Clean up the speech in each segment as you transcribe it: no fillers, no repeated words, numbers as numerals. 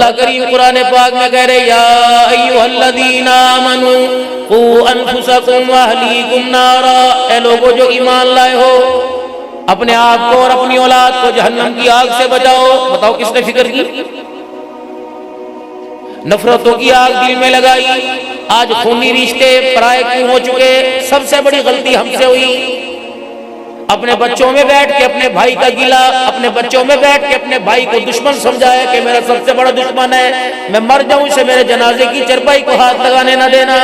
اللہ کریم قرآن پاک میں کہہ رہے یا ایھا الذین آمنوا قوا انفسکم واہلیکم نارا، اے لوگو جو ایمان لائے ہو اپنے آپ کو اور اپنی اولاد کو جہنم کی آگ سے بچاؤ۔ بتاؤ کس نے فکر کی؟ نفرتوں کی آگ دل میں لگائی، آج خونی رشتے پرائے کیوں ہو چکے؟ سب سے بڑی غلطی ہم سے ہوئی، اپنے بچوں میں بیٹھ کے اپنے بھائی کا گلا، اپنے بچوں میں بیٹھ کے اپنے بھائی کو دشمن سمجھایا کہ میرا سب سے بڑا دشمن ہے، میں مر جاؤں اسے میرے جنازے کی چرپائی کو ہاتھ لگانے نہ دینا۔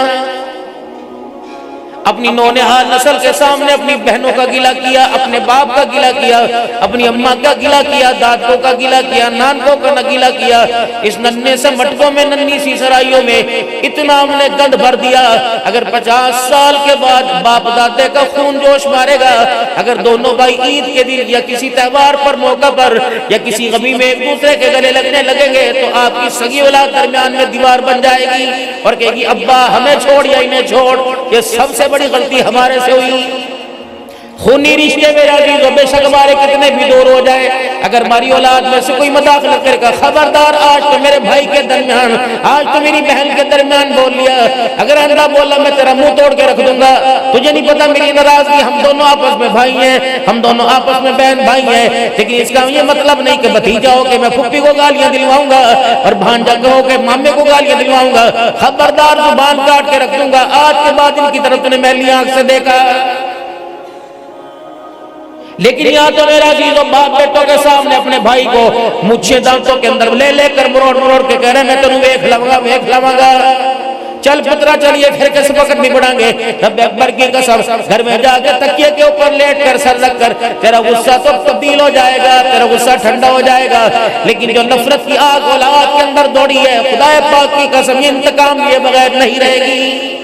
اپنی نونہال نسل کے سامنے اپنی بہنوں کا گلا کیا، اپنے باپ کا گلا کیا، اپنی اماں کا گلا کیا، دادوں کا گلا کیا، نانکوں کا گلا کیا۔ اس ننھے سے مٹکوں میں، ننھی سی سرائیوں میں اتنا ہم نے گند بھر دیا، اگر 50 سال کے بعد باپ دادے کا خون جوش مارے گا، اگر دونوں بھائی عید کے دن یا کسی تہوار پر موقع پر یا کسی غمی میں ایک دوسرے کے گلے لگنے لگیں گے تو آپ کی سگی اولاد درمیان میں دیوار بن جائے گی اور کہے گی ابا ہمیں چھوڑ یا انہیں چھوڑ۔ یہ سب سے بڑی غلطی ہمارے سے ہوئی۔ خونی رشتے میرے عزیزوں بے شک ہمارے کتنے بھی دور ہو جائے، اگر ہماری اولاد میں سے کوئی مداخلت کرے گا خبردار آج تو میرے بھائی کے درمیان، آج تو میری بہن کے درمیان بول لیا، اگر اندھا بولا میں تیرا منہ توڑ کے رکھ دوں گا، تجھے نہیں پتا میری ناراضگی، ہم دونوں آپس میں بھائی ہیں، ہم دونوں آپس میں بہن بھائی ہیں، لیکن اس کا یہ مطلب نہیں کہ بھتیجا ہو کہ میں پھپھی کو گالیاں دلواؤں گا اور بھانجا ہو کہ مامے کو گالیاں دلواؤں گا، خبردار زبان کاٹ کے رکھ دوں گا۔ آج کے بعد ان کی طرف تو نے میلی آنکھ سے دیکھا، لیکن یہاں تو میرا عزیزوں باپ بیٹوں کے سامنے اپنے بھائی کو مجھے دانتوں کے اندر لے لے کر مروڑ مروڑ کے کہہ رہے ہیں میں تنوں ویکھ لواں گا، چل پترا چلیے پھر کس وقت نہیں بڑھیں گے۔ رب اکبر کی قسم گھر میں جا کے تکیے کے اوپر لیٹ کر سر رکھ کر تیرا غصہ تو تبدیل ہو جائے گا، تیرا غصہ ٹھنڈا ہو جائے گا، لیکن جو نفرت کی آگ اولاد کے اندر دوڑی ہے خدا پاک کی قسم یہ انتقام لیے بغیر نہیں رہے گی۔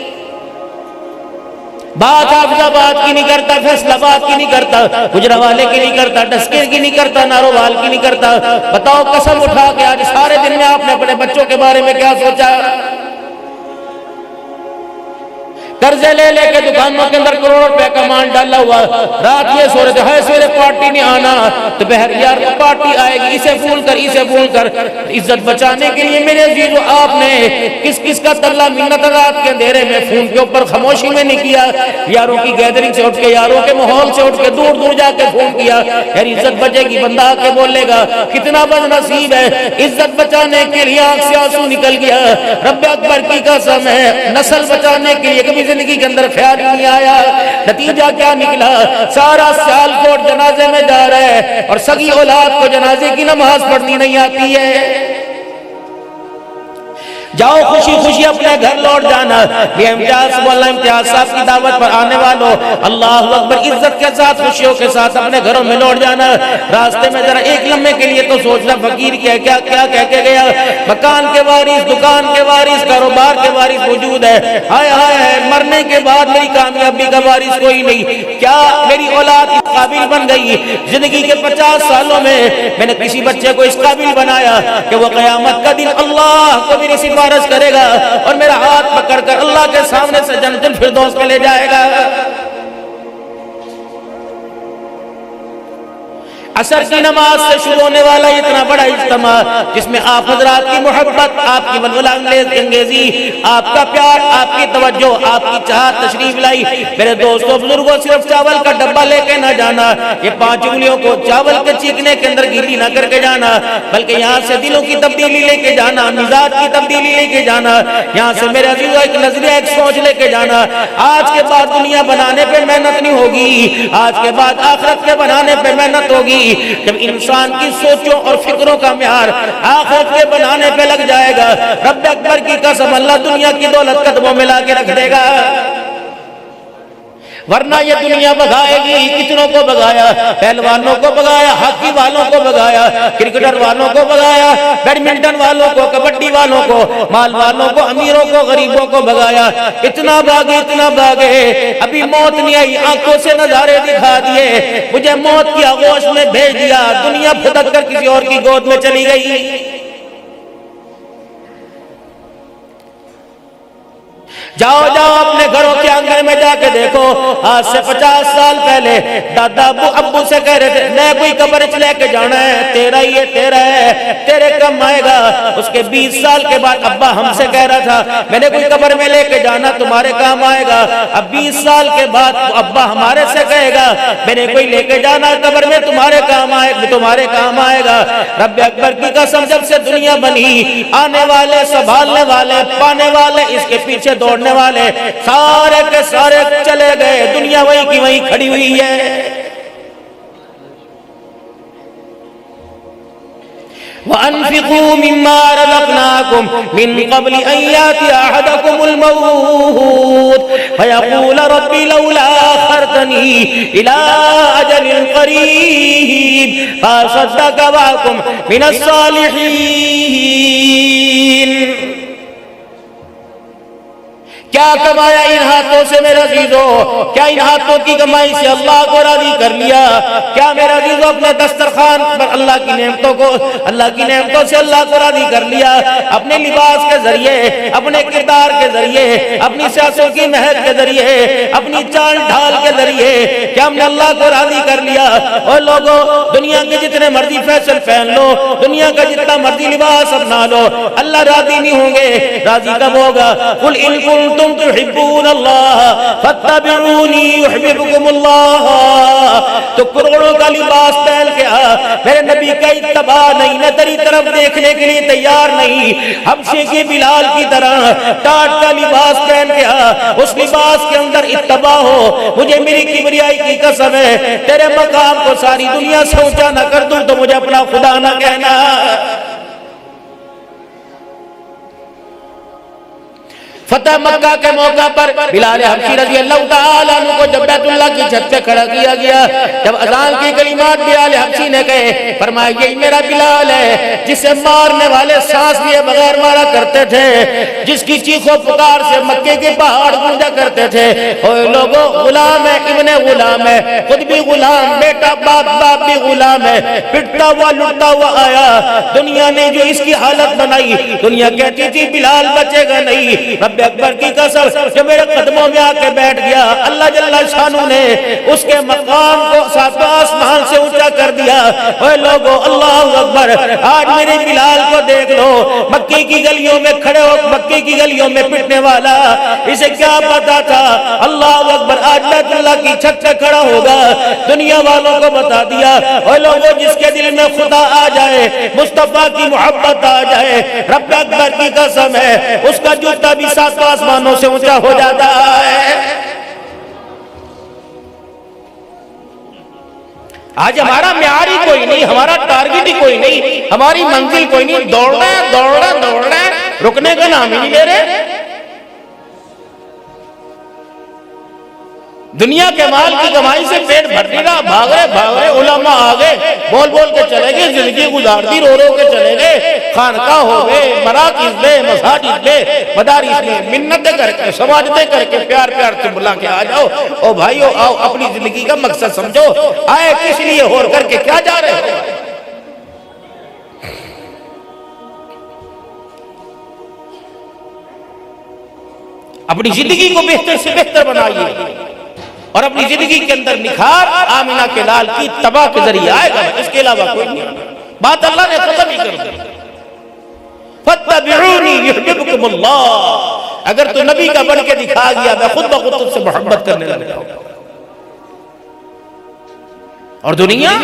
بات حافظہ بات کی نہیں کرتا، فیصلہ بات کی نہیں کرتا، گجرانوالے کی نہیں کرتا، ڈسکے کی نہیں کرتا، نارووال کی نہیں کرتا۔ بتاؤ قسم اٹھا کے آج سارے دن میں آپ نے اپنے بچوں کے بارے میں کیا سوچا؟ قرضے لے لے کے دکانوں کے اندر کروڑوں روپے کا مال ڈالا ہوا، رات یہ سو رہے تھے ہائے سویرے پارٹی نہیں آنا، دوپہر یار کو پارٹی آئے گی، اسے بھول کر عزت بچانے کے لیے میرے عزیزو آپ نے کس کس کا تلہ منت رات کے اندھیرے میں فون کے اوپر خاموشی میں نہیں کیا، یاروں کی گیدرنگ سے اٹھ کے، یاروں کے ماحول سے اٹھ کے دور دور جا کے فون کیا، یار عزت بچے گی، بندہ آ کے بولے گا کتنا بد نصیب ہے، عزت بچانے کے لیے آنکھ سے آنسو نکل گیا۔ رب اکبر کی قسم ہے نسل بچانے کے لیے کبھی زندگی کے اندر خیال نہیں آیا، نتیجہ کیا نکلا؟ سارا سال کوٹ جنازے میں جا رہا ہے اور سگی اولاد کو جنازے کی نماز پڑھنی نہیں آتی ہے۔ جاؤ خوشی خوشی اپنے گھر لوٹ جانا۔ یہ امتیاز مولانا امتیاز صاحب کی دعوت پر آنے والوں اللہ اکبر عزت کے ساتھ خوشیوں کے ساتھ اپنے گھروں میں لوٹ جانا۔ راستے میں ذرا ایک لمحے کے لیے تو سوچنا فقیر کیا کہہ کے گیا، مکان کے وارث، دکان کے وارث، کاروبار کے وارث موجود ہے، ہائے ہائے مرنے کے بعد میری کامیابی کا وارث کوئی نہیں، کیا میری اولاد اس قابل بن گئی؟ زندگی کے 50 سالوں میں نے کسی بچے کو اس قابل بنایا کہ وہ قیامت کا دن اللہ کو میری سفارش کرے گا اور میرا ہاتھ پکڑ کر اللہ کے سامنے سے جنت الفردوس میں لے جائے گا۔ عصر کی نماز سے شروع ہونے والا اتنا بڑا اجتماع جس میں آپ حضرات کی محبت، آپ کی ولولہ انگیزی، آپ کا پیار، آپ کی توجہ، آپ کی چاہت تشریف لائی۔ میرے دوستوں بزرگوں صرف چاول کا ڈبہ لے کے نہ جانا، یہ 5 انگلیوں کو چاول کے چیکنے کے اندر گیلی نہ کر کے جانا، بلکہ یہاں سے دلوں کی تبدیلی لے کے جانا، مزاج کی تبدیلی لے کے جانا، یہاں سے میرے عزیزوں ایک نظریہ ایک سوچ لے کے جانا۔ آج کے بعد دنیا بنانے پہ محنت نہیں ہوگی، آج کے بعد آخرت کے بنانے پہ محنت ہوگی۔ جب انسان کی سوچوں اور فکروں کا معیار آخرت کے بنانے پہ لگ جائے گا، رب اکبر کی قسم اللہ دنیا کی دولت قدموں میں لا کے رکھ دے گا، ورنہ یہ دنیا بھگائے گی۔ کتنوں کو بھگایا؟ پہلوانوں کو بھگایا، ہاکی والوں کو بھگایا، کرکٹر والوں کو بھگایا، بیڈمنٹن والوں کو، کبڈی والوں کو، مال والوں کو، امیروں کو، غریبوں کو بھگایا۔ اتنا بھاگے ابھی موت نہیں آئی، آنکھوں سے نظارے دکھا دیے، مجھے موت کی آغوش میں بھیج دیا، دنیا پھدک کر کسی اور کی گود میں چلی گئی۔ جاؤ اپنے گھروں کے آنگن میں جا کے دیکھو، آج سے 50 سال پہلے دادا ابو سے کہہ رہے تھے نہ کوئی قبر لے کے جانا ہے، تیرا ہی ہے، تیرا ہے، تیرے کم آئے گا۔ اس کے 20 سال کے بعد ابا ہم سے کہہ رہا تھا میں نے کوئی قبر میں لے کے جانا تمہارے کام آئے گا۔ اب 20 سال کے بعد ابا ہمارے سے کہے گا میں نے کوئی لے کے جانا قبر میں تمہارے کام آئے گا۔ رب اکبر کی قسم جب سے دنیا بنی، آنے والے، سنبھالنے والے، پانے والے، اس کے پیچھے دوڑنے والے سارے کے سارے چلے گئے، دنیا وہی کی وہی کھڑی ہوئی ہے۔ وَأَنفِقُوا مِمَّا رَزَقْنَاكُمْ مِن قَبْلِ أَن يَأْتِيَ أَحَدَكُمُ الْمَوْتُ فَيَقُولَ رَبِّ لَوْلَا أَخَّرْتَنِي إِلَىٰ أَجَلٍ قَرِيبٍ فَأَصَدَّقَ وَأَكُن مِّنَ الصَّالِحِينَ۔ کیا کمایا ان ہاتھوں سے میرے عزیزو؟ کیا ان ہاتھوں کی کمائی سے اللہ کو راضی کر لیا؟ کیا میرے عزیزو اپنے دسترخوان پر اللہ کی نعمتوں سے اللہ کو راضی کر لیا؟ اپنے لباس کے ذریعے، اپنے کردار کے ذریعے، اپنی سیاسوں کی مہک کے ذریعے، اپنی چال ڈھال کے ذریعے کیا ہم نے اللہ کو راضی کر لیا؟ اور لوگوں، دنیا کے جتنے مرضی فیشن پہن لو، دنیا کا جتنا مرضی لباس اپنا لو، اللہ راضی نہیں ہوں گے۔ راضی کب ہوگا؟ قل ان کنتم تحبون اللہ فاتبعونی یحببکم اللہ۔ تو کروڑوں کا لباس پہن کے میرے نبی کا اتباع نہیں، نہ تیری طرف دیکھنے کے لیے تیار نہیں، حبشے کے بلال کی طرح ٹاٹ کا لباس پہن کے اس لباس کے اندر اتباع ہو۔ مجھے میری کبریائی کی قسم ہے تیرے مقام کو ساری دنیا سے اونچا نہ کر دوں تو مجھے اپنا خدا نہ کہنا۔ فتح مکہ کے موقع پر بلال حبشی رضی اللہ تعالیٰ عنہ کو جب بیت اللہ کی چھت پہ کھڑا کیا گیا، جب اذان کی کلمات بلال حبشی نے کہے، فرمایا یہی میرا بلال ہے جسے مارنے والے سانس لیے بغیر مارا کرتے تھے، جس کی چیخ و پکار سے مکے کے پہاڑ گونجا کرتے تھے۔ اوے لوگوں، غلام ہے، ابن غلام ہے، خود بھی غلام، بیٹا باپ بھی غلام ہے، پٹتا ہوا لٹتا ہوا آیا۔ دنیا نے جو اس کی حالت بنائی، دنیا کہتی تھی بلال بچے گا نہیں۔ رب اکبر کی قسم جو میرے قدموں میں آ کے بیٹھ گیا، اللہ جل شانہ نے اس کے مقام کو ساتواں آسمان سے اونچا کر دیا۔ اے لوگو، اللہ اکبر، آج میرے بلال کو دیکھ لو، مکے کی گلیوں میں کھڑے ہو، مکے کی گلیوں میں پٹنے والا، اسے کیا پتا تھا؟ اللہ اکبر، آج بیت اللہ کی چھت پہ کھڑا ہوگا، دنیا والوں کو بتا دیا۔ اے لوگو، جس کے دل میں خدا آ جائے، مصطفیٰ کی محبت آ جائے، رب اکبر کی قسم ہے اس کا جوتا بھی ساتواں آسمانوں سے اونچا ہو جاتا ہے۔ آج ہمارا معیار ہی کوئی نہیں، ہمارا ٹارگٹ ہی کوئی نہیں، ہماری منزل کوئی نہیں، دوڑنا ہے، رکنے کا نام ہی نہیں لے رہے۔ دنیا کے مال کی کمائی سے پیٹ بھر رہا، بھاگ رہے، علماء آ گئے، بول کے چلے گئے، زندگی گزار دی، رو کے چلے گئے، خانقاہ ہو گئے، مراکز میں، مساجد میں، مدارس میں، منتیں کر کے، سماجتیں کر کے، پیار سے بلا کے آ جاؤ، او بھائیو آؤ، اپنی زندگی کا مقصد سمجھو، آئے کس لیے اور کر کے کیا جا رہے ہو؟ اپنی زندگی کو بہتر سے بہتر بنائیے اور اپنی زندگی کے اندر نکھار آمنہ کے لال کی تباہ کے ذریعے آئے گا، اس کے علاوہ کوئی نہیں۔ بات اللہ نے ختم ہی کر دی، فَاتَّبِعُونِي يُحْبِبْكُمُ اللَّهُ۔ اگر تو نبی کا بن کے دکھا گیا، میں خود بخود تم سے محبت کرنے لگ جاؤں گا۔ اور دنیا،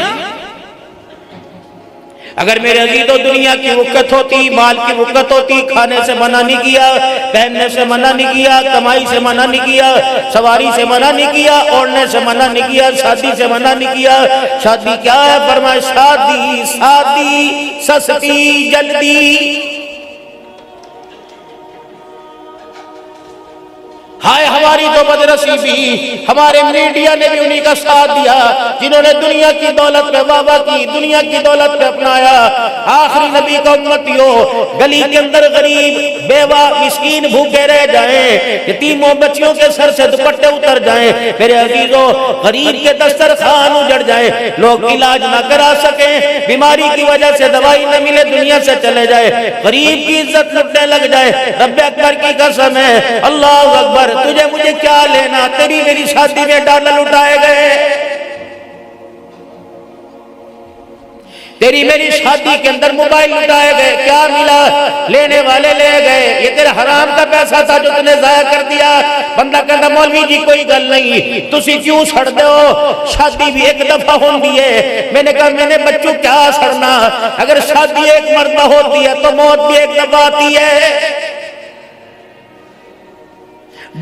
اگر میرے عزیزو دنیا کی وقت ہوتی، مال کی وقت ہوتی، کھانے سے منع نہیں کیا، پہننے سے منع نہیں کیا، کمائی سے منع نہیں کیا، سواری سے منع نہیں کیا، اوڑھنے سے منع نہیں کیا، شادی سے منع نہیں کیا۔ شادی کیا ہے؟ فرمایا شادی سستی جلدی۔ ہائے ہماری تو بدنصیبی، ہمارے میڈیا نے بھی انہی کا ساتھ دیا جنہوں نے دنیا کی دولت پہ واہ کی، دنیا کی دولت پہ اپنایا۔ آخری نبی کا امتیوں، گلی کے اندر غریب، بیوہ، مسکین بھوکے رہ جائیں، یتیموں بچیوں کے سر سے دوپٹے اتر جائیں، میرے عزیزوں غریب کے دسترخوان اجڑ جائیں، لوگ علاج نہ کرا سکیں، بیماری کی وجہ سے دوائی نہ ملے، دنیا سے چلے جائے، غریب کی عزت لٹنے لگ جائے۔ رب اکبر کی قسم ہے، اللہ اکبر، تجھے مجھے کیا لینا، تیری میری شادی میں ڈالر اٹھائے گئے، تیری میری شادی کے اندر موبائل اٹھائے گئے، کیا ملا؟ لینے والے لے گئے، یہ تیرا حرام کا پیسہ تھا جو تُنے ضائع کر دیا۔ بندہ کہتا مولوی جی کوئی گل نہیں، تسی کیوں سڑ دے ہو، شادی بھی ایک دفعہ ہوندی ہے۔ میں نے کہا میں نے بچوں کیا سڑنا، اگر شادی ایک مرتبہ ہوتی ہے تو موت بھی ایک دفعہ آتی ہے۔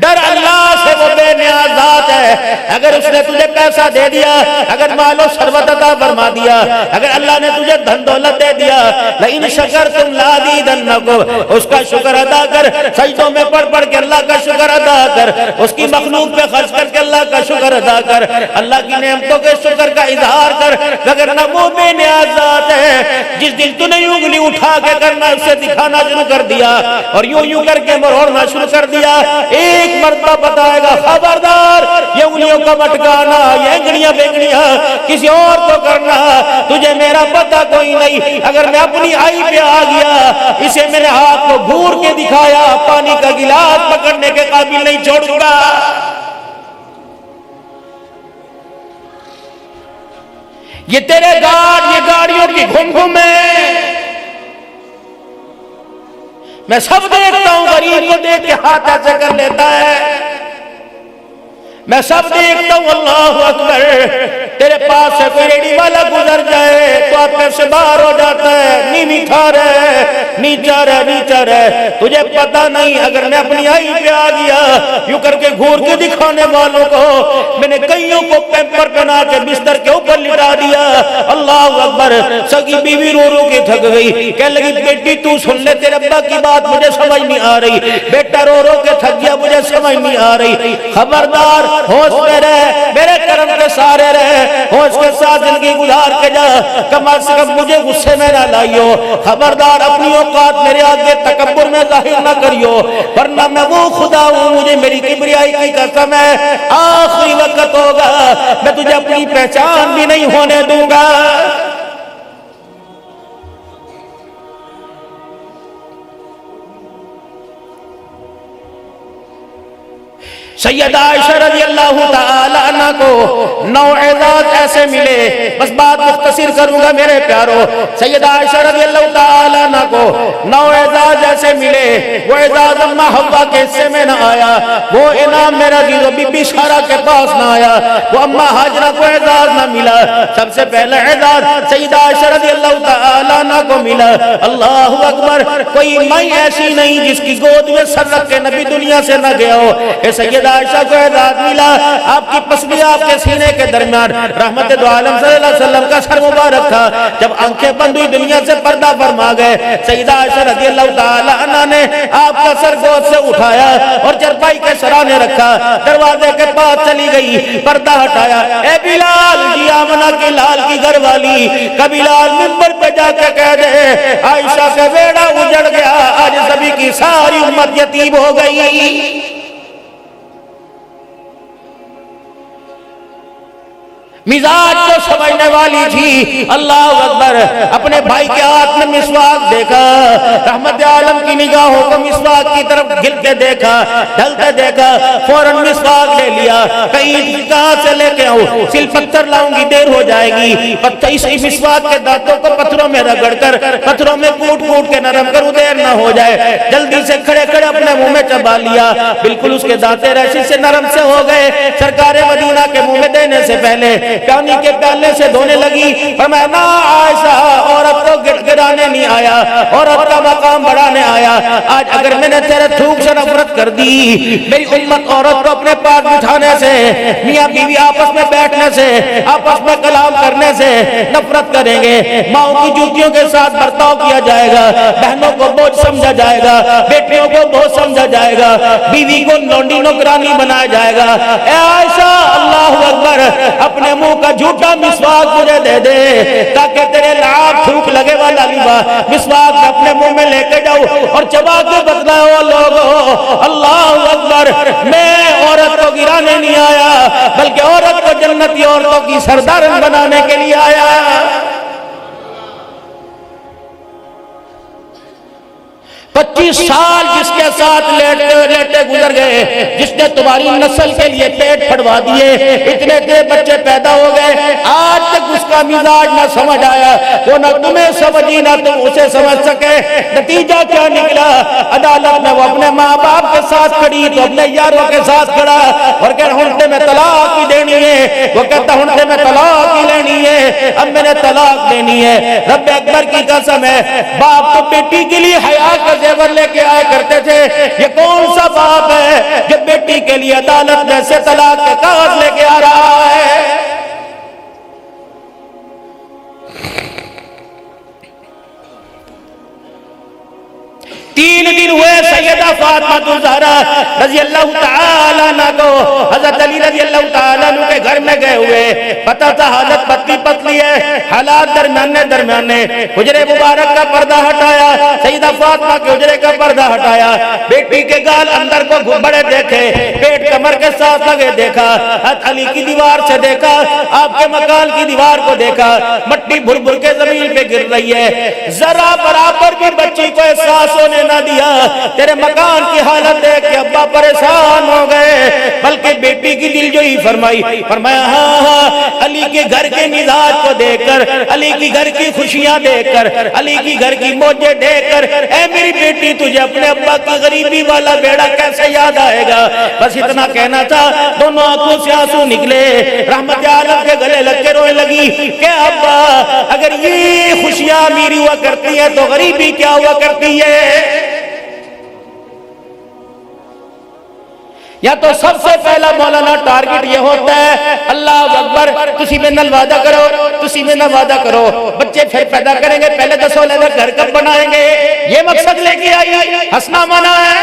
ڈر اللہ سے، وہ بے نیاز ذات ہے، اگر اس نے تجھے پیسہ دے دیا، اگر مال و ثروت عطا فرما دیا، اگر اللہ نے تجھے دھن دولت دے دیا، لئن شکرتم لازیدنکم، اس کا شکر ادا کر، سجدوں میں پڑھ پڑھ کے اللہ کا شکر ادا کر، اس کی مخلوق پہ خرچ کر کے اللہ کا شکر ادا کر، اللہ کی نعمتوں کے شکر کا اظہار کر، اگر نہ وہ بے نیاز ذات ہے جس دن تو نے انگلی اٹھا کے کرنا اسے دکھانا شروع کر دیا اور یوں کر کے مروڑنا شروع کر دیا، ایک مرتبہ بتائے گا خبردار یہ انگلیوں کا مٹکانا، یہ انگلیاں بینگلیاں کسی اور کو کرنا، تجھے میرا پتہ کوئی نہیں، اگر میں اپنی آئی پہ آ گیا، اسے میں نے ہاتھ کو گھور کے دکھایا، پانی کا گلاس پکڑنے کے قابل نہیں چھوڑوں گا۔ یہ تیرے یہ گاڑیوں کی گھم گھم ہے، میں سب دیکھتا ہوں، غریب کو دیکھ کے ہاتھ ایسے کر لیتا ہے، میں سب دیکھتا ہوں، اللہ اکبر، تیرے پاس سے کوئی ریڑی والا گزر جائے تو آپ سے باہر ہو جاتا ہے، نیمی کھا رہے، نیچا رہے، تجھے پتہ نہیں اگر میں اپنی آئی پہ آ گیا، یوں کر کے گھور کے دکھانے والوں کو میں نے کئیوں کو پیمپر پہنا کے بستر کے اوپر لٹا دیا، اللہ اکبر، سگی بیوی رو کے تھک گئی، کہنے لگی بیٹی تو سن لے، تیرے ابا کی بات مجھے سمجھ نہیں آ رہی، بیٹا رو کے تھک گیا مجھے سمجھ نہیں آ رہی، خبردار ہوش میں رہ، میرے کرم کے سارے رہ، ہوش کے ساتھ زندگی گزار کے جا، کم از کم مجھے غصے میں نہ لائیو، خبردار اپنی اوقات میرے آگے تکبر میں ظاہر نہ کریو، ورنہ میں وہ خدا ہوں، مجھے میری کبریائی کی قسم ہے، آخری وقت ہوگا میں تجھے اپنی پہچان بھی نہیں ہونے دوں گا۔ سیدہ عائشہ رضی اللہ تعالی عنہ کو 9 اعزاز ایسے ملے، بس بات مختصر کروں گا میرے پیارو، سیدہ عائشہ رضی اللہ تعالی عنہ کو 9 اعزاز ایسے ملے، وہ اعزاز اماں حوا کے حصے میں نہ آیا، وہ انعام میرا عزیز بی بی سارہ کے پاس نہ آیا، وہ اماں ہاجرہ کو اعزاز نہ ملا، سب سے پہلے اعزاز سیدہ عائشہ رضی اللہ تعالی عنہ کو ملا، اللہ اکبر، کوئی مائی ایسی نہیں جس کی گود میں سر رکھ کے نبی دنیا سے نہ گیا ہو، اے سیدہ عائشہ کو اعزاز ملا، آپ کی پسلی آپ کے سینے کے درمیان رحمت دو عالم صلی اللہ علیہ وسلم کا سر مبارک تھا، جب آنکھیں بند ہوئی دنیا سے پردہ فرما گئے، سیدہ عائشہ رضی اللہ تعالی عنہ نے آپ کا سر گود سے اٹھایا اور چرپائی کے سرانے رکھا، دروازے کے پاس چلی گئی، پردہ ہٹایا، اے بلال جی آمنہ کی لال کی گھر والی، کبھی بلال منبر پہ جا کے کہہ دے عائشہ کا بیڑا اجڑ گیا، آج سبھی کی ساری امت یتیم ہو گئی۔ مزاج کو سمجھنے والی تھی، اللہ اکبر، اپنے بھائی کے ہاتھ میں مسواک دیکھا، رحمت عالم کی نگاہوں کو مسواک کی طرف گرتے دیکھا، ڈھلتے دیکھا، فوراً مسواک لے لیا، کہیں کہاں سے لے کے آؤں، سل پتھر لاؤں گی دیر ہو جائے گی، اسی مسواک کے دانتوں کو پتھروں میں رگڑ کر، پتھروں میں کوٹ کے نرم کر دیر نہ ہو جائے، جلدی سے کھڑے اپنے منہ میں چبا لیا، بالکل اس کے دانتے ریشی سے نرم سے ہو گئے، سرکار مدینہ کے منہ میں دینے سے پہلے پانی کے پیالے سے دھونے لگی، فرمایا نا عائشہ، عورت کو گڑانے نہیں آیا، عورت کا مقام بڑھانے آیا، آج اگر میں نے تیرے تھوک سے نفرت کر دی، میری امت عورت کو اپنے پاس بٹھانے سے، میاں بیوی آپس میں بیٹھنے سے، آپس میں کلام کرنے سے نفرت کریں گے، ماؤں کی جوتیوں کے ساتھ برتاؤ کیا جائے گا، بہنوں کو بوجھ سمجھا جائے گا، بیٹیوں کو بوجھ سمجھا جائے گا، بیوی کو لونڈی نوکرانی بنایا جائے گا، اے عائشہ اللہ اکبر، اپنے منہ کا جھوٹا مسواک مجھے دے دے تاکہ تیرے لعاب تھوک لگے والا مسواک اپنے منہ میں لے کے جاؤ اور چبا کے بتلاؤ لوگو، اللہ اکبر، میں عورت کو گرانے نہیں آیا بلکہ عورت کو جنتی عورتوں کی سردارن بنانے کے لیے آیا۔ 25 سال جس کے ساتھ لیٹے گزر گئے، جس نے تمہاری نسل کے لیے پیٹ پھڑوا دیے، اتنے بچے پیدا ہو گئے، آج تک اس کا مزاج نہ سمجھ آیا، وہ نہ تمہیں سمجھی نہ تم اسے سمجھ سکے۔ نتیجہ کیا نکلا؟ عدالت میں وہ اپنے ماں باپ کے ساتھ کھڑی تو اپنے یاروں کے ساتھ کھڑا اور کہ ہنٹے میں طلاق ہی دینی ہے، وہ کہتا ہنٹے میں طلاق ہی لینی ہے، اب میں نے طلاق دینی ہے۔ رب اکبر کی قسم ہے، باپ تو بیٹی کے لیے حیا کا زیور لے کے آئے کرتے تھے، یہ کون سا باپ ہے جو بیٹی کے لیے عدالت میں سے طلاق کے کاغذ لے کے آ رہا ہے؟ 3 دن ہوئے سیدہ فاطمہ الزہرا رضی اللہ تعالیٰ عنہ کو حضرت علی رضی اللہ تعالیٰ عنہ کے گھر میں گئے ہوئے، پتہ تھا حالت پتلی پتلی ہے، حالات درمیانے، حجرے مبارک کا پردہ ہٹایا، سیدہ فاطمہ کے حجرے کا پردہ ہٹایا، بیٹی کے گال اندر کو بڑے دیکھے، پیٹ کمر کے ساتھ لگے دیکھا، حضرت علی کی دیوار سے دیکھا، آپ کے مکان کی دیوار کو دیکھا، مٹی بھر بھر کے زمین پہ گر رہی ہے، ذرا برابر بھی بچی کو احساس ہونے نہ دیا، تیرے مکان کی حالت دیکھ کے ابا پریشان ہو گئے، بلکہ بیٹی کی دل جوئی فرمایا ہاں علی کے گھر کے مزاج کو دیکھ کر، علی کی گھر کی خوشیاں دیکھ کر، علی کی گھر کی موجیں دیکھ کر، اے میری بیٹی تجھے اپنے ابا کی غریبی والا بیڑا کیسے یاد آئے گا؟ بس اتنا کہنا تھا، دونوں آنکھوں سے آنسو نکلے، رحمت عالم کے گلے لگ کے رونے لگی کہ ابا اگر یہ خوشیاں میری ہوا کرتی ہے تو غریبی کیا ہوا کرتی ہے؟ یا تو سب سے پہلا مولانا ٹارگٹ یہ ہوتا ہے اللہ اکبر، تسی میں نل وعدہ کرو، تسی میں نل وعدہ کرو، بچے پھر پیدا کریں گے، پہلے دسو لینا گھر کب بنائیں گے، یہ مقصد لے کے آئی، ہنسنا منع ہے۔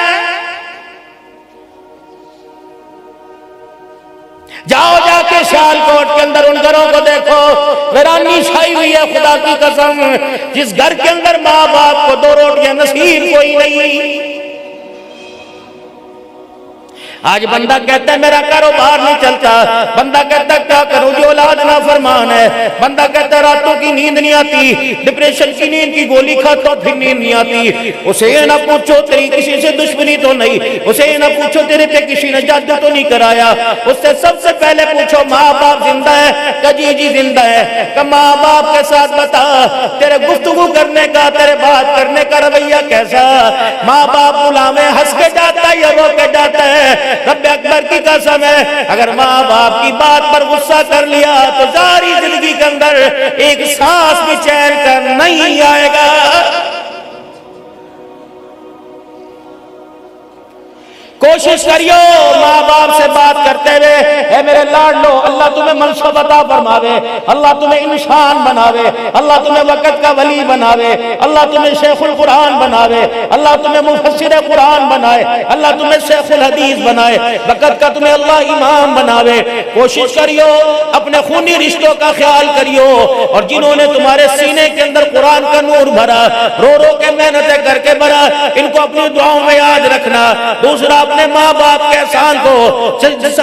جاؤ جا کے سیال کوٹ کے اندر ان گھروں کو دیکھو، ویرانی چھائی ہوئی ہے، خدا کی قسم، جس گھر کے اندر ماں باپ کو 2 روٹیاں نصیب کوئی نہیں۔ آج بندہ کہتا ہے میرا کاروبار نہیں چلتا، بندہ کہتا ہے کیا کروں جو اولاد نافرمان ہے، بندہ کہتا ہے راتوں کی نیند نہیں آتی، ڈپریشن کی نیند کی گولی کھاتا ہوں پھر نیند نہیں آتی۔ اسے یہ نہ پوچھو تیری کسی سے دشمنی تو نہیں، اسے یہ نہ پوچھو تیرے پہ کسی نے جادو تو نہیں کرایا، اس سے سب سے پہلے پوچھو ماں باپ زندہ ہے کہ جی زندہ ہے، کہ ماں باپ کے ساتھ بتا تیرے گفتگو کرنے کا، تیرے بات کرنے کا رویہ کیسا؟ ماں باپ بلاویں ہنس کے جاتا ہے یا رو کے جاتا ہے؟ رب اکبر کی قسم ہے اگر ماں باپ کی بات پر غصہ کر لیا تو ساری زندگی کے اندر ایک سانس بھی چین کر نہیں آئے گا۔ کوشش کریو ماں باپ سے بات کرتے ہوئے، اے میرے لاڈلو اللہ تمہیں منصب عطا فرماوے، اللہ تمہیں انسان بناوے، اللہ تمہیں وقت کا ولی بناوے، اللہ تمہیں شیخ القرآن بناوے، اللہ تمہیں مفسر قرآن بنائے، اللہ تمہیں شیخ الحدیث بنائے، وقت کا تمہیں اللہ امام بناوے۔ کوشش کریو اپنے خونی رشتوں کا خیال کریو، اور جنہوں نے تمہارے سینے کے اندر قرآن کا نور بھرا، رو رو کے محنتیں کر کے بھرا، ان کو اپنی دعاؤں میں یاد رکھنا۔ دوسرا اپنے ماں باپ کے احسان کو،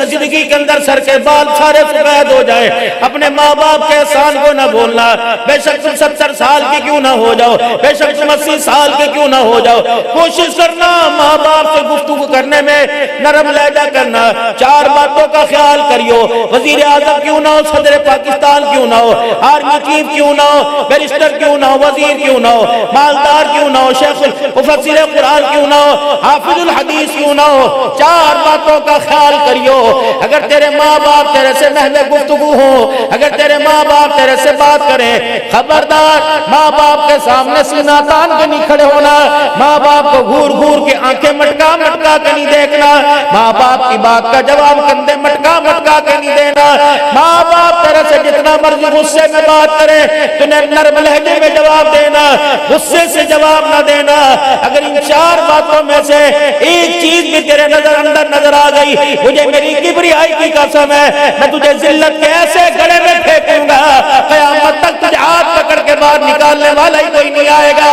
زندگی کے اندر سر کے بال سارے سفید ہو جائے، اپنے ماں باپ کے احسان کو نہ بھولنا، بے شک تم 70 سال کی کیوں نہ ہو جاؤ، بے شک تم 80 سال کے کیوں نہ ہو جاؤ، کوشش کرنا ماں باپ سے گفتگو کرنے میں نرم لہجہ کرنا۔ 4 باتوں کا خیال کریو، وزیر اعظم کیوں نہ ہو، صدر پاکستان کیوں نہ ہو، آرمی چیف کیوں نہ ہو، بیرسٹر کیوں نہ ہو، وزیر کیوں نہ ہو، مالدار کیوں نہ ہو، شیخ مفسر قرآن کیوں نہ ہو، حافظ الحدیث کیوں نہ ہو، 4 باتوں کا خیال کریو۔ اگر تیرے ماں باپ تیرے سے محض گفتگو ہو، اگر تیرے ماں باپ تیرے سے بات کریں، خبردار ماں باپ کے سامنے سینہ تان کے نہیں کھڑے ہونا، ماں باپ کو گھور گھور کے آنکھیں مٹکا مٹکا کے نہیں دیکھنا، ماں باپ کی بات کا جواب کندھے مٹکا مٹکا کے نہیں دینا۔ ماں باپ تیرے سے جتنا مرضی غصے میں بات کرے تنہیں نرم لہجے میں جواب دینا، غصے سے جواب نہ دینا۔ اگر ان 4 باتوں میں سے ایک چیز بھی تیرے نظر اندر نظر آ گئی، مجھے میری کبریائی کی قسم ہے میں تجھے ذلت کے ایسے گڑے میں پھینکوں گا قیامت تک تجھے ہاتھ پکڑ کے باہر نکالنے والا ہی کوئی نہیں آئے گا۔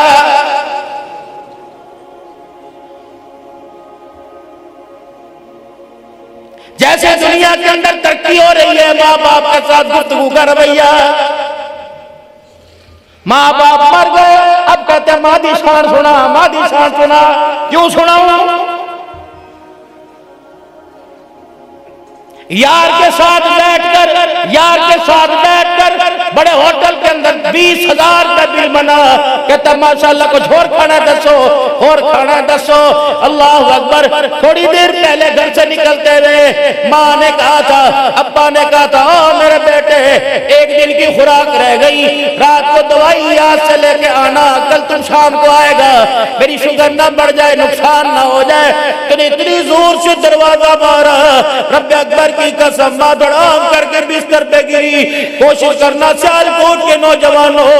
جیسے دنیا کے اندر ترقی ہو رہی ہے ماں باپ کے ساتھ گفتگو کا رویہ، ماں باپ مر گئے اب کہتے ہیں مادی شان سنا، مادی شان سنا۔ کیوں سناؤں؟ یار کے ساتھ بیٹھ کر بڑے ہوٹل کے اندر 20,000 کا بل بنا، کہتا ماشاءاللہ کچھ اور کھانا دسو، اللہ اکبر۔ تھوڑی دیر پہلے گھر سے نکلتے ہوئے ماں نے کہا تھا، ابا نے کہا تھا، او میرے بیٹے ایک دن کی خوراک رہ گئی، رات کو دوائی یاد سے لے کے آنا، کل تم شام کو آئے گا، میری شوگر نہ بڑھ جائے، نقصان نہ ہو جائے۔ تو اتنی زور سے دروازہ مارا، رب اکبر کی قسم ماں دڑام کر کے بستر پہ گری۔ کوشش کرنا سیال کوٹ کے نوجوانوں،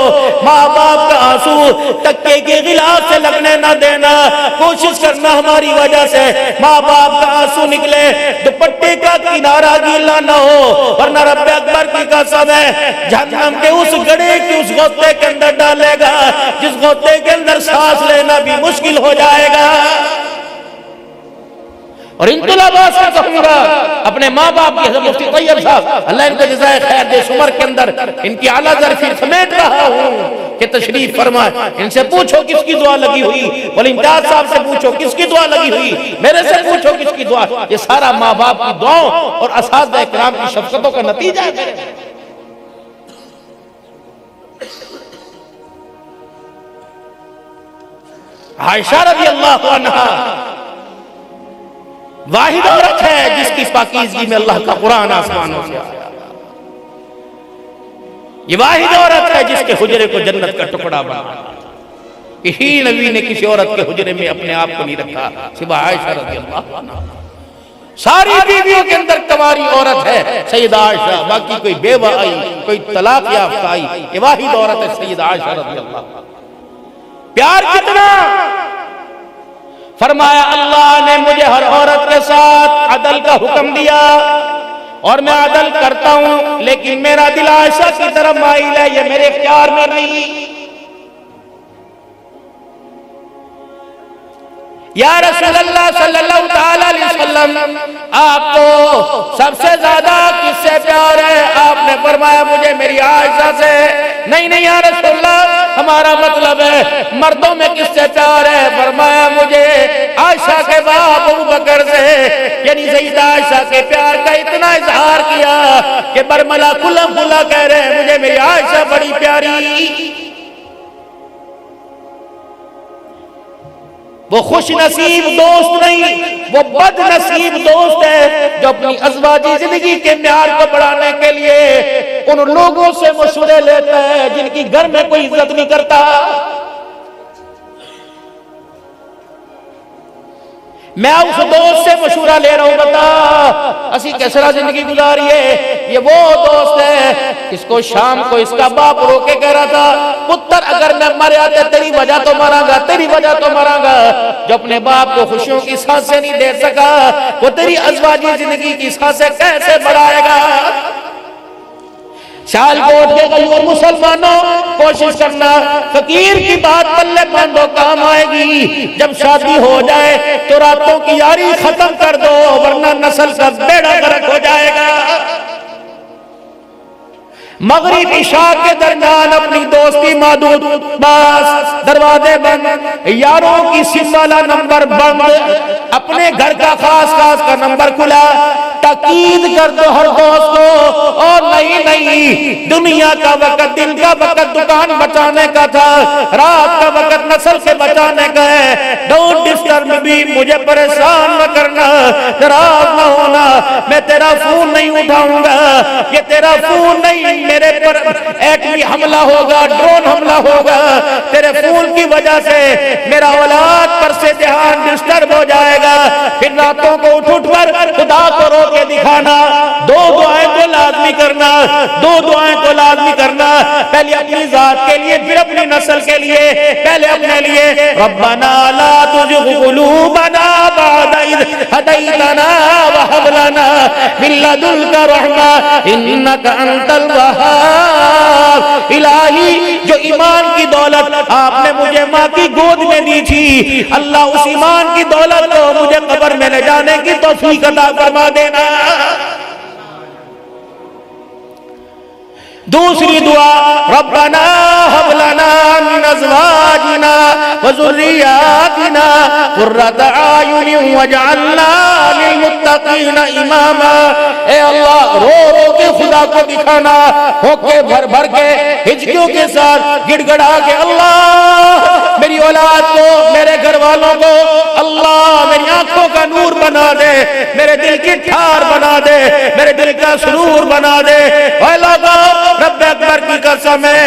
ماں باپ کا آنسو تکے کے غلاف سے لگنے نہ دینا، کوشش کرنا ہماری وجہ سے ماں باپ کا آنسو نکلے، دوپٹے کا کنارہ گیلا نہ ہو، ورنہ رب اکبر کی قسم ہے جہنم کے اس گڑھے کی اس غوطے کے اندر ڈالے گا جس غوطے کے اندر سانس لینا بھی مشکل ہو جائے گا۔ اور ان طلباء سے کہوں گا، اپنے ماں باپ کی حضرت مفتی طیب صاحب اللہ ان کو جزائے خیر دے، عمر کے اندر ان کی اعلیٰ ظرفی سمیٹ رہا ہوں کہ تشریف فرمائے، ان سے پوچھو کس کی دعا لگی ہوئی، ولی امتیاز صاحب سے پوچھو کس کی دعا لگی ہوئی، میرے سے پوچھو کس کی دعا۔ یہ سارا ماں باپ کی دعاؤں اور اساتذہ کرام کی شفقتوں کا نتیجہ ہے۔ عائشہ رضی اللہ عنہا واحد عورت ہے جس کی پاکیزگی میں اللہ کا قرآن آسمانوں سے آیا۔ یہ واحد عورت ہے جس کے حجرے کو جنت کا ٹکڑا بنا۔ کسی نبی نے کسی عورت کے حجرے میں اپنے آپ کو نہیں رکھا سوائے عائشہ رضی اللہ عنہا۔ ساری بیویوں کے اندر کماری عورت ہے سیدہ عائشہ، باقی کوئی بیوہ آئی، کوئی طلاق یافتہ آئی، یہ واحد عورت ہے سیدہ عائشہ رضی اللہ عنہا۔ پیار کتنا؟ فرمایا اللہ نے مجھے ہر عورت کے ساتھ عدل کا حکم دیا اور میں عدل کرتا ہوں، لیکن میرا دل عائشہ کی طرف مائل ہے، یہ میرے اختیار میں نہیں۔ یا رسول اللہ صلی اللہ تعالی علیہ وسلم، آپ کو سب سے زیادہ کس سے پیار ہے؟ آپ نے فرمایا مجھے میری عائشہ سے۔ نہیں یا رسول اللہ، ہمارا مطلب ہے مردوں میں کس سے پیار ہے؟ فرمایا مجھے عائشہ کے باپ ابو بکر سے، یعنی سیدہ عائشہ کے پیار کا اتنا اظہار کیا کہ برملا کھلا کہہ رہے ہیں مجھے میری عائشہ بڑی پیاری۔ وہ خوش نصیب دوست نہیں، وہ بد نصیب دوست ہے جو اپنی ازواجی زندگی کے معیار کو بڑھانے کے لیے ان لوگوں سے مشورے لیتا ہے جن کی گھر میں کوئی عزت نہیں کرتا۔ میں اس دوست سے مشورہ لے رہا ہوں، بتا اسی کس طرح زندگی گزاریے۔ یہ وہ دوست ہے اس کو شام کو اس کا باپ رو کے کہہ رہا تھا، پتر اگر میں مر جاتا تیری وجہ تو مراں گا، تیری وجہ تو مراں گا۔ جو اپنے باپ کو خوشیوں کی سانسیں نہیں دے سکا، وہ تیری ازواجی زندگی کی سانسیں کیسے بڑھائے گا؟ شال کوٹ کے غیور مسلمانوں، کوشش کرنا فقیر کی بات پلے باندھو، کام آئے گی۔ جب شادی ہو جائے تو راتوں کی یاری ختم کر دو، ورنہ نسل کا بیڑا غرق ہو جائے گا۔ مغرب عشاء کے درمیان اپنی دوستی محدود، بس دروازے بند، یاروں کی سم والا نمبر بند، اپنے گھر کا خاص کا نمبر کھلا۔ تاکید کر دو ہر دوست کو، اور نہیں دنیا کا وقت، دن کا وقت دکان بچانے کا تھا، رات کا وقت نسل سے بچانے کا ہے۔ ڈونٹ ڈسٹرب بھی، مجھے پریشان نہ کرنا، ناراض نہ ہونا، میں تیرا فون نہیں اٹھاؤں گا، یہ تیرا فون نہیں، میرے پر ایٹمی حملہ ہوگا، ڈرون حملہ ہوگا، تیرے فون کی وجہ سے میرا اولاد پر سے دھیان ڈسٹرب ہو جائے گا۔ پھر راتوں کو اٹھ کر خدا کو رو کے دکھانا۔ دو دعائیں تو لازمی کرنا، دو دعائیں تو لازمی کرنا، پہلے اپنی ذات کے لیے، پھر اپنی نسل کے لیے، پہلے اپنے لیے۔ ربنا لا تزغ قلوبنا بعد اذ هديتنا وهب لنا من لدنك رحمة انك انت الوهاب۔ الہی جو ایمان کی دولت آپ نے مجھے ماں کی گود میں دی تھی، اللہ اس ایمان کی دولت کو مجھے قبر میں لے جانے کی توفیق عطا فرما دینا۔ دوسری دعا ربنا هب لنا من ازواجنا وذرياتنا قرۃ اعین واجعلنا للمتقین اماما۔ اے اللہ رو رو کے خدا کو دکھانا، ہو کے بھر بھر کے ہچکیوں کے ساتھ گڑ گڑا کے، اللہ میری اولاد کو، میرے گھر والوں کو اللہ میری آنکھوں کا نور بنا دے، میرے دل کی ٹھار بنا دے، میرے دل کا سرور بنا دے۔ اے لوگوں رب اکبر کی قسم ہے،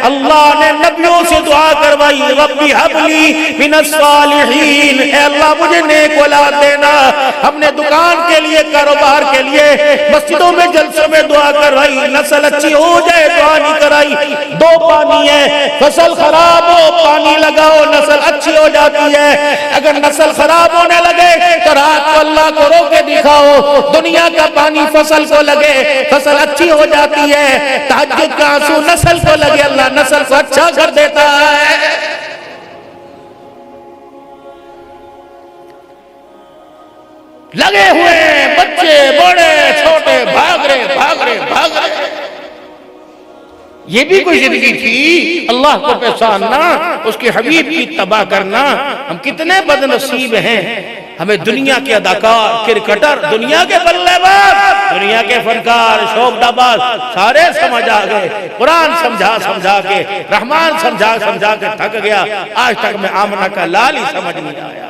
اللہ نے نبیوں سے دعا کروائی، ربی حب لی من الصالحین، اے اللہ مجھے نیک اولاد دینا۔ ہم نے دکان کے لیے، کاروبار کے لیے، مسجدوں میں جلسوں میں دعا کروائی، نسل اچھی ہو جائے دعا نہیں کرائی۔ دو پانی ہے، فصل خراب ہو پانی لگاؤ نسل اچھی ہو جاتی ہے، اگر نسل خراب ہونے لگے تو رات کو اللہ کو رو کے دکھاؤ، دنیا کا پانی فصل کو لگے فصل اچھی ہو جاتی ہے، تہجد کا آنسو نسل کو لگے اللہ نسل کو اچھا کر دیتا ہے۔ لگے ہوئے بچے بڑے چھوٹے بھاگ رہے بھاگ رہے بھاگ رہے، یہ بھی کوئی زندگی تھی؟ اللہ کو پہچاننا، اس کے حبیب کی اتباع کرنا۔ ہم کتنے بد نصیب ہیں، ہمیں دنیا کے اداکار، کرکٹر، دنیا کے بلے باز، دنیا کے فنکار، شوق باز سارے سمجھ آ گئے، قرآن سمجھا سمجھا کے، رحمان سمجھا سمجھا کے تھک گیا، آج تک میں آمنہ کا لال ہی سمجھ نہیں آیا۔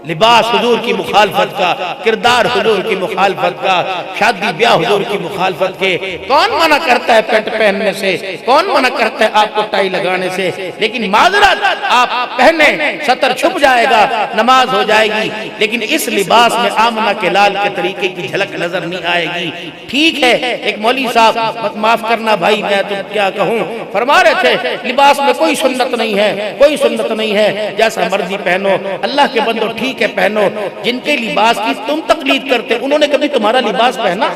لباس حضور کی مخالفت کا، کردار حضور کی مخالفت کا، شادی بیاہ حضور کی مخالفت کے۔ کون منع کرتا ہے پینٹ پہننے سے، کون منع کرتا ہے آپ کو ٹائی لگانے سے، لیکن معذرت آپ پہنے سطر چھپ جائے گا، نماز ہو جائے گی، لیکن اس لباس میں آمنہ کے لال کے طریقے کی جھلک نظر نہیں آئے گی۔ ٹھیک ہے ایک مولوی صاحب، معاف کرنا بھائی میں تو کیا کہوں، فرما رہے تھے لباس میں کوئی سنت نہیں ہے، کوئی سنت نہیں ہے، جیسا مرضی پہنو، اللہ کے بندو ٹھیک ہے پہنو۔ جن کے لباس کی تم تقلید کرتے انہوں نے کبھی تمہارا لباس پہنا؟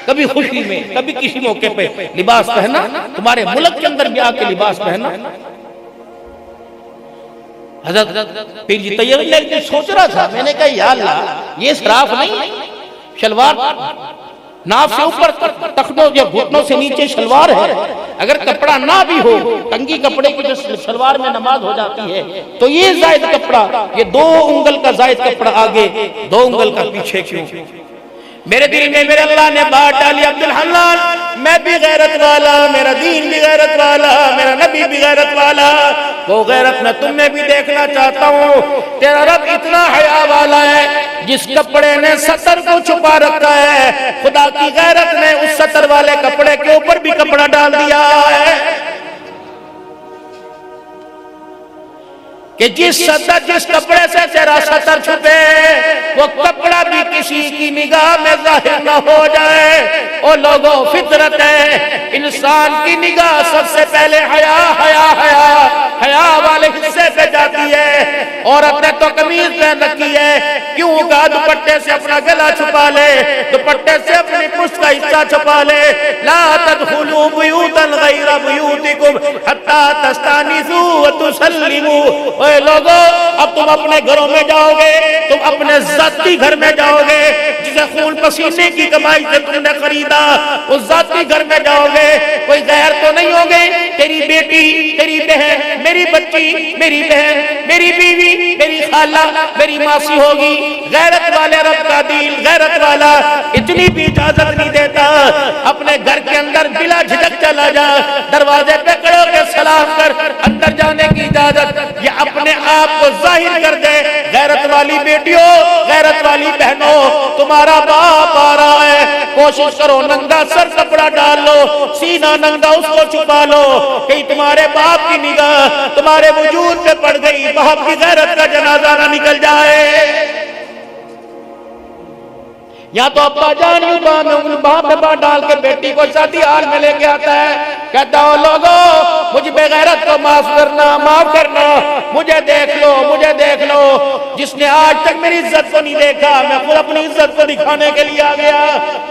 کبھی خوشی میں، کبھی کسی موقع پہ لباس پہنا؟ تمہارے ملک کے اندر بھی آ کے لباس پہنا؟ حضرت پیر جی طیب نے سوچ رہا تھا، میں نے کہا یا اللہ یہ اسراف نہیں، شلوار ناف سے اوپر تخنوں یا گھٹنوں سے نیچے شلوار ہے، اگر کپڑا نہ بھی ہو، تنگی کپڑے کی جو شلوار میں نماز ہو جاتی ہے، تو یہ زائد کپڑا، یہ 2 انگل کا زائد کپڑا آگے 2 انگل کا پیچھے کیوں؟ میرے دل میں میرے اللہ نے بات ڈالی عبدالحنان، میں بھی غیرت والا، میرا دین بھی غیرت والا، میرا نبی بھی غیرت والا، وہ غیرت میں تم میں بھی دیکھنا چاہتا ہوں۔ تیرا رب اتنا حیا والا ہے، جس کپڑے نے سطر کو چھپا رکھا ہے، خدا کی غیرت نے اس سطر والے کپڑے کے اوپر بھی کپڑا ڈال دیا ہے کہ جس کپڑے سے تیرا سطر چھپے وہ کپڑا بھی کسی کی نگاہ میں ظاہر نہ ہو جائے۔ او لوگوں فطرت ہے، انسان کی نگاہ سب سے پہلے حیا والے حصے پہ جاتی ہے۔ عورت نے تو قمیض پہن رکھی ہے، کیوں کا دوپٹے سے اپنا گلا چھپا لے، دوپٹے سے اپنی پشت کا حصہ چھپا لے۔ لا تدخلوا بیوتا غیر بیوتکم حتی تستانسوا وتسلموا۔ اے لوگوں اب تم اپنے گھروں میں جاؤ گے، تم اپنے ذاتی گھر میں جاؤ گے، جسے خون پسینے کی کمائی سے تم نے خریدا، اس ذاتی گھر میں جاؤ گے، کوئی غیر تو نہیں ہوگے، تیری بیٹی، تیری بہن، میری بچی، میری بہن، میری بیوی، میری خالہ، میری ماسی ہوگی۔ غیرت والے رب کا دین غیرت والا اتنی بھی اجازت نہیں دیتا، اپنے گھر کے اندر بلا جھجک چلا جا، دروازے پہ کھڑو کے سلام کر، اندر جانے کی اجازت، یہ اپنے آپ کو ظاہر کر دے۔ غیرت والی بیٹیوں، غیرت والی بہنوں، تمہارا باپ آ رہا ہے، کوشش کرو ننگا سر کپڑا ڈال لو، سینہ ننگا اس کو چھپا لو، کہیں تمہارے باپ کی نگاہ تمہارے وجود پہ پڑ گئی، باپ کی غیرت کا جنازہ نہ نکل جائے۔ یا تو ابا جان یوں باپ پہ بات ڈال کے بیٹی کو شادی حال میں لے کے آتا ہے، کہتا ہو لوگوں مجھ بے غیرت کو معاف کرنا، مجھے دیکھ لو، مجھے دیکھ لو، جس نے آج تک میری عزت کو نہیں دیکھا، میں خود اپنی عزت کو دکھانے کے لیے آ گیا۔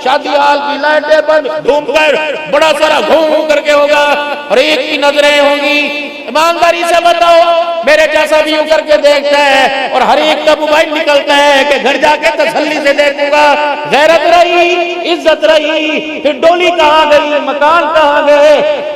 شادی حال کی لائٹیں پر ڈھونڈ کر بڑا سارا گھوم کر کے ہوگا اور ایک کی نظریں ہوں گی۔ ایمانداری سے بتاؤ میرے جیسا بھی یوں کر کے دیکھتا ہے اور ہر ایک کا موبائل نکلتا ہے کہ گھر جا کے تسلی سے دیکھوں گا۔ غیرت رہی، عزت رہی، پھر ڈولی کہاں گئی، مکان کہاں گئے؟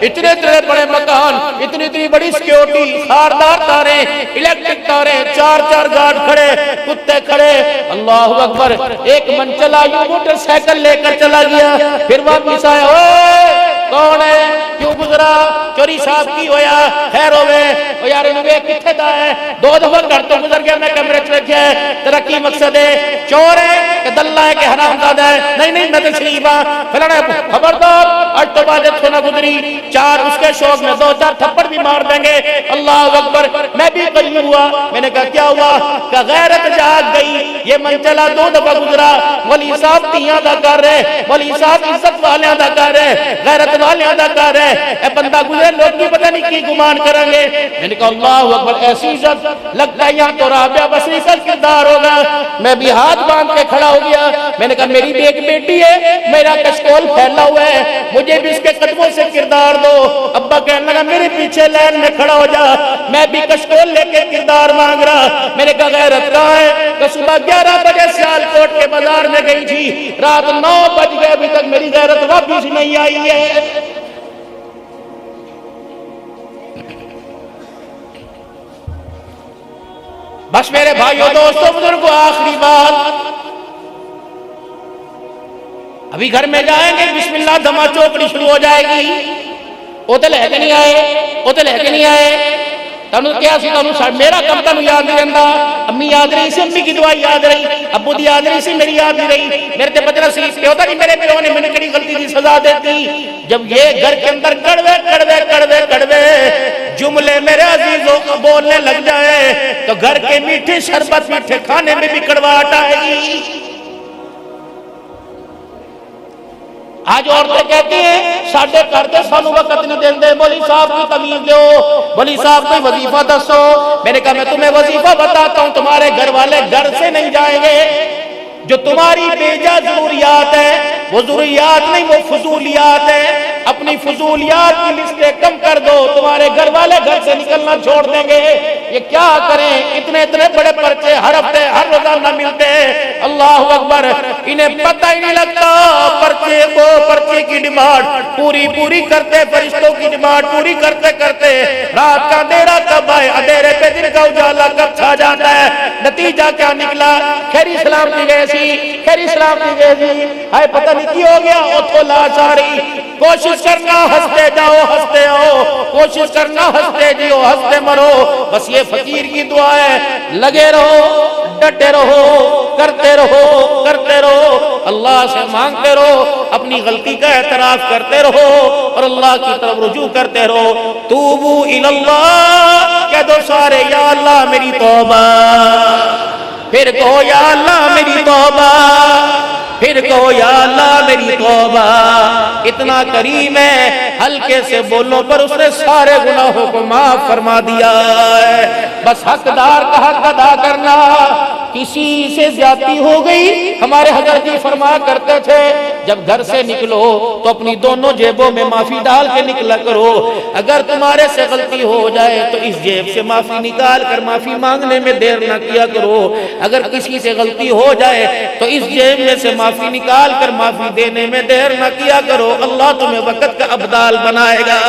اتنے اتنے بڑے مکان، اتنی اتنی بڑی سیکیورٹی، خاردار تاریں، الیکٹرک تاریں، چار چار گارڈ کھڑے، کتے کھڑے۔ اللہ اکبر، ایک من چلا یوں موٹر سائیکل لے کر چلا گیا، پھر واپس آیا، اوے کون ہے، کیوں گزرا، چوری صاحب کی ہویا، خیر ہوئے، او یار انہوں کتھے دا ہے، 2 دفعہ گھر تو گزر گیا، میں کیمرے چ رکھیا ہے، تیرا کی مقصد ہے، چور ہے کہ دلہ ہے کہ حرام زادہ ہے؟ نہیں نہیں میں تو شریف ہاں، فلانا خبردار آج تو بعد اتھو نہ گزری، 4 اس کے شوق میں 2-4 تھپڑ بھی مار دیں گے۔ اللہ اکبر، میں بھی قریب ہوا، میں نے کہا کیا ہوا؟ کہ غیرت جاگ گئی، یہ من چلا 2 دفعہ گزرا، ولی صاحب تیاں دا کر رہے، ولی صاحب عزت والیاں دا کر رہے، غیرت والیاں دا کر رہے، اے بندہ گزرے لوگ کی پتہ نہیں کی گمان کریں گے۔ میں نے کہا اللہ اکبر، ایسی عزت، لگتا ہے یہاں تو رابعہ بصری کا کردار ہوگا۔ میں بھی ہاتھ باندھ کے کھڑا ہو گیا، میں نے کہا میری بھی ایک بیٹی ہے، میرا کشکول پھیلا ہوا ہے، مجھے بھی اس کے قدموں سے کردار دو۔ ابا کہنے لگا میرے پیچھے لین میں کھڑا ہو جا، میں بھی کشکول لے کے کردار مانگ رہا۔ میں نے کہا غیرت کہاں ہے؟ کہ صبح 11 بجے سیالکوٹ کے بازار میں گئی تھی، رات 9 بج گئے، ابھی تک میری غیرت واپس نہیں آئی ہے۔ بس میرے بھائیوں دوستوں بزرگوں، آخری بات، ابھی گھر میں جائیں گے، بسم اللہ دھما چوکڑی شروع ہو جائے گی، اوتے لے کے نہیں آئے، اوتے لے کے نہیں آئے، تنو کیا سی تنو میرا کم تنو یاد نہیں رہندا، امی یاد رہی سی، امی کی دعائی یاد رہی، ابو دی یاد رہی سی، میری یاد نہیں رہی، میرے تے بچنا سی کہ ہوتا نہیں میرے پیروں نے میں نے کڑی غلطی دی سزا دیتی۔ جب یہ گھر کے اندر کڑوے کڑوے کڑوے کڑوے جملے میرے عزیزوں کو بولنے لگ جائے تو گھر کے میٹھے شربت میٹھے کھانے میں بھی کڑواہٹ آئے گی۔ آج عورتیں کہتی ہیں ساڈے گھر دے سانو وقت نہیں دیندے، بولی صاحب کی تمیز دو، بولی صاحب کوئی وظیفہ دسو۔ میں نے کہا میں تمہیں وظیفہ بتاتا ہوں، تمہارے گھر والے گھر سے نہیں جائیں گے، جو تمہاری بیجا ضروریات ہے وہ ضروریات نہیں، وہ فضولیات ہیں۔ اپنی فضولیات کی لسٹیں کم کر دو، تمہارے گھر والے گھر سے نکلنا چھوڑ دیں گے۔ یہ کیا کریں، اتنے اتنے بڑے پرچے ہر ہفتے ہر روزانہ ملتے ہیں، اللہ اکبر، انہیں پتہ ہی نہیں لگتا پرچے کو، پرچے کی ڈیمانڈ پوری پوری کرتے، فرشتوں کی ڈیمانڈ پوری کرتے کرتے رات کا اندھیرا کب آئے، اندھیرے پہ دن کا اجالا کب چھا جاتا ہے۔ نتیجہ کیا نکلا؟ خیری سلامتی گئے سی، خیری سلامتی گئے سی، ہائے پتہ نہیں کی ہو گیا، اتھو لاش آ رہی۔ کوشش کرنا ہنستے جاؤ ہنستے آؤ، کوشش کرنا ہنستے جیو ہنستے مرو، بس یہ فقیر کی دعا ہے، لگے رہو، ڈٹے رہو، کرتے رہو کرتے رہو، اللہ سے مانگتے رہو، اپنی غلطی کا اعتراف کرتے رہو اور اللہ کی طرف رجوع کرتے رہو۔ توبو الاللہ، کہہ دو سارے یا اللہ میری توبہ، پھر کہو یا اللہ میری توبہ، پھر کہو یا اللہ میری توبہ۔ اتنا کریم ہے، ہلکے سے بولوں پر اس نے سارے گناہوں کو معاف فرما دیا ہے۔ بس حقدار کا حق ادا کرنا۔ کسی سے زیادتی ہو گئی، ہمارے حضرت جی فرمایا کرتے تھے جب گھر سے نکلو تو اپنی دونوں جیبوں میں معافی ڈال کے نکلا کرو۔ اگر تمہارے سے غلطی ہو جائے تو اس جیب سے معافی نکال کر معافی مانگنے میں دیر نہ کیا کرو۔ اگر کسی سے غلطی ہو جائے تو اس جیب میں سے معافی نکال کر معافی دینے میں دیر نہ کیا کرو، اللہ تمہیں وقت کا ابدال بنائے گا۔